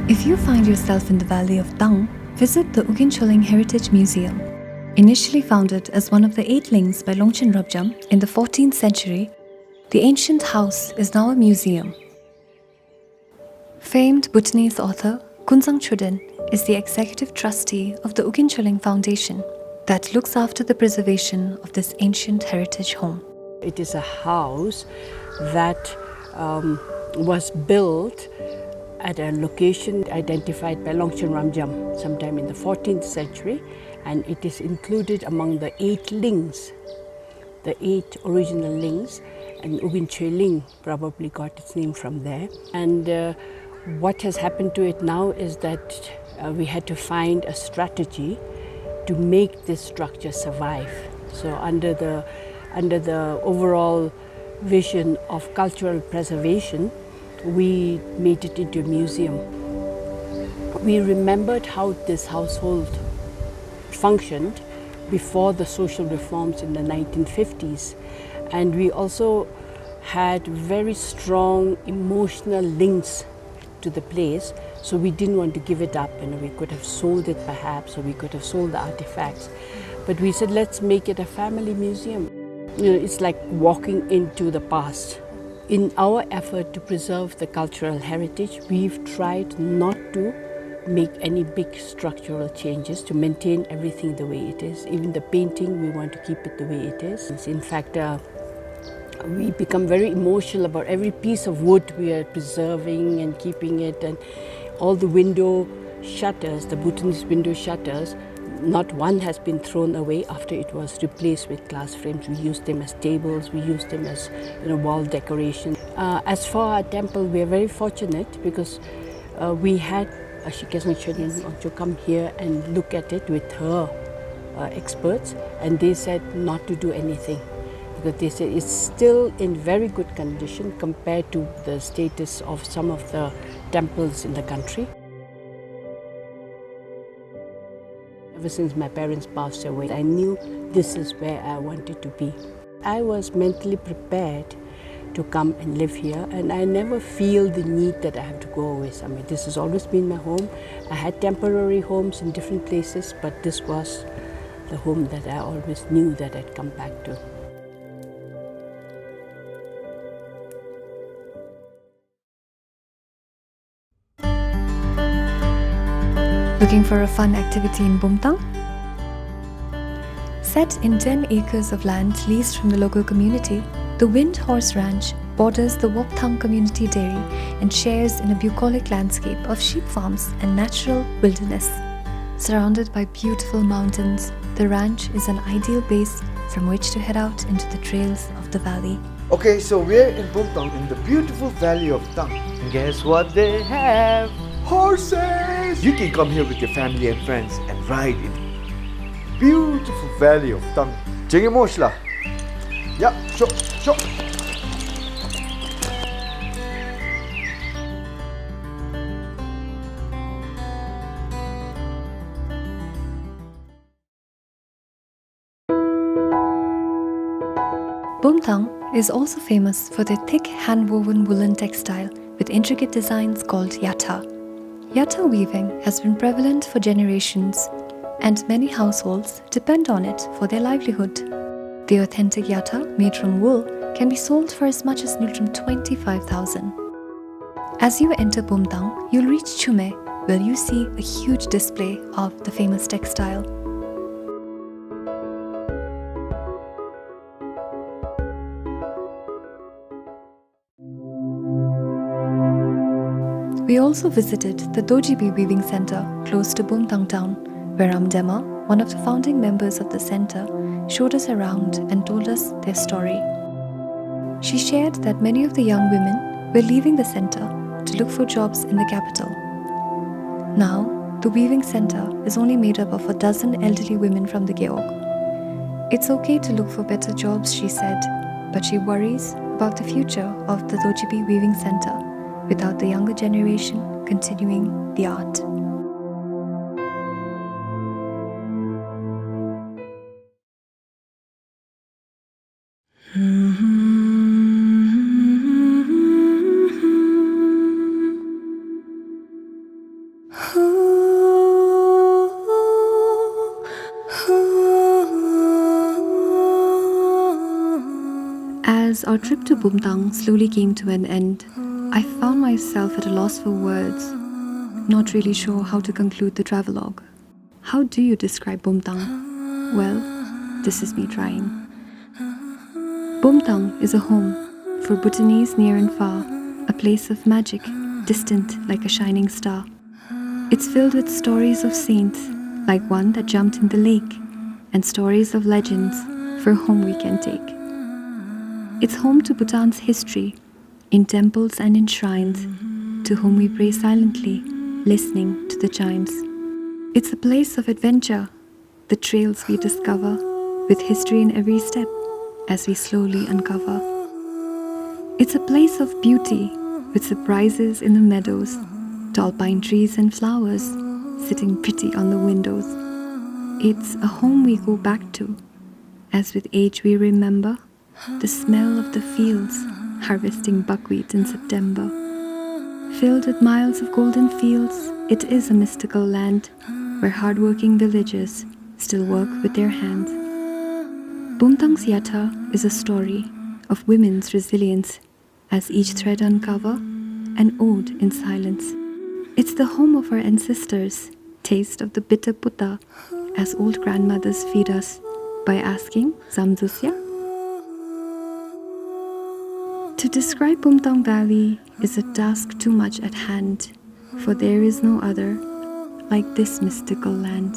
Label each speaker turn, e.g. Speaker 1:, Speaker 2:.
Speaker 1: If you find yourself in the valley of Tang, visit the Ogyencholing Heritage Museum. Initially founded as one of the 8 lings by Longchen Rabjam in the 14th century, the ancient house is now a museum. Famed Bhutanese author Kuzuzangpo Choden is the executive trustee of the Ogyencholing Foundation that looks after the preservation of this ancient heritage home.
Speaker 2: It is a house that was built at a location identified by Longchen Rabjam sometime in the 14th century, and it is included among the 8 lings, the 8 original lings, and Ogyencholing probably got its name from there. And what has happened to it now is that we had to find a strategy to make this structure survive. So under the overall vision of cultural preservation, we made it into a museum. We remembered how this household functioned before the social reforms in the 1950s, and we also had very strong emotional links to the place, so we didn't want to give it up. We could have sold it perhaps, or we could have sold the artifacts, but we said let's make it a family museum. It's like walking into the past. In our effort to preserve the cultural heritage, we've tried not to make any big structural changes, to maintain everything the way it is. Even the painting, we want to keep it the way it is. In fact, we become very emotional about every piece of wood we are preserving and keeping it, and all the window shutters, the Bhutanese window shutters, not one has been thrown away after it was replaced with glass frames. We use them as tables, we use them as wall decoration. As for our temple, we are very fortunate because we had Choden to come here and look at it with her experts, and they said not to do anything because they said it's still in very good condition compared to the status of some of the temples in the country. Ever since my parents passed away, I knew this is where I wanted to be. I was mentally prepared to come and live here, and I never feel the need that I have to go away somewhere. This has always been my home. I had temporary homes in different places, but this was the home that I always knew that I'd come back to.
Speaker 1: Looking for a fun activity in Bumthang? Set in 10 acres of land leased from the local community, the Windhorse Ranch borders the Bumthang Community Dairy and shares in a bucolic landscape of sheep farms and natural wilderness. Surrounded by beautiful mountains, the ranch is an ideal base from which to head out into the trails of the valley.
Speaker 3: Okay, so we're in Bumthang in the beautiful valley of Tang.
Speaker 4: And guess what they have?
Speaker 3: Horses! You can come here with your family and friends and ride in beautiful valley of Tang. Jenge mo sila. Yeah, sure.
Speaker 1: Bumthang is also famous for their thick hand-woven woolen textile with intricate designs called Yathra. Yathra weaving has been prevalent for generations, and many households depend on it for their livelihood. The authentic Yathra, made from wool, can be sold for as much as 25,000. As you enter Bumthang, you'll reach Chumey, where you see a huge display of the famous textile. We also visited the Doji weaving center close to Bumthang town, where Amdema, one of the founding members of the center, showed us around and told us their story. She shared that many of the young women were leaving the center to look for jobs in the capital. Now, the weaving center is only made up of a dozen elderly women from the Yeewong. It's okay to look for better jobs, she said, but she worries about the future of the Doji weaving center without the younger generation continuing the art. As our trip to Bumthang slowly came to an end, I found myself at a loss for words, not really sure how to conclude the travelogue. How do you describe Bumthang? Well, this is me trying. Bumthang is a home for Bhutanese near and far, a place of magic, distant like a shining star. It's filled with stories of saints, like one that jumped in the lake, and stories of legends for whom we can take. It's home to Bhutan's history, in temples and in shrines, to whom we pray silently, listening to the chimes. It's a place of adventure, the trails we discover, with history in every step, as we slowly uncover. It's a place of beauty, with surprises in the meadows, tall pine trees and flowers, sitting pretty on the windows. It's a home we go back to, as with age we remember the smell of the fields, harvesting buckwheat in September. Filled with miles of golden fields, it is a mystical land where hardworking villagers still work with their hands. Bumthang's Yathra is a story of women's resilience as each thread uncover an ode in silence. It's the home of our ancestors, taste of the bitter putta as old grandmothers feed us by asking Samdrup. To describe Bumthang Valley is a task too much at hand, for there is no other like this mystical land.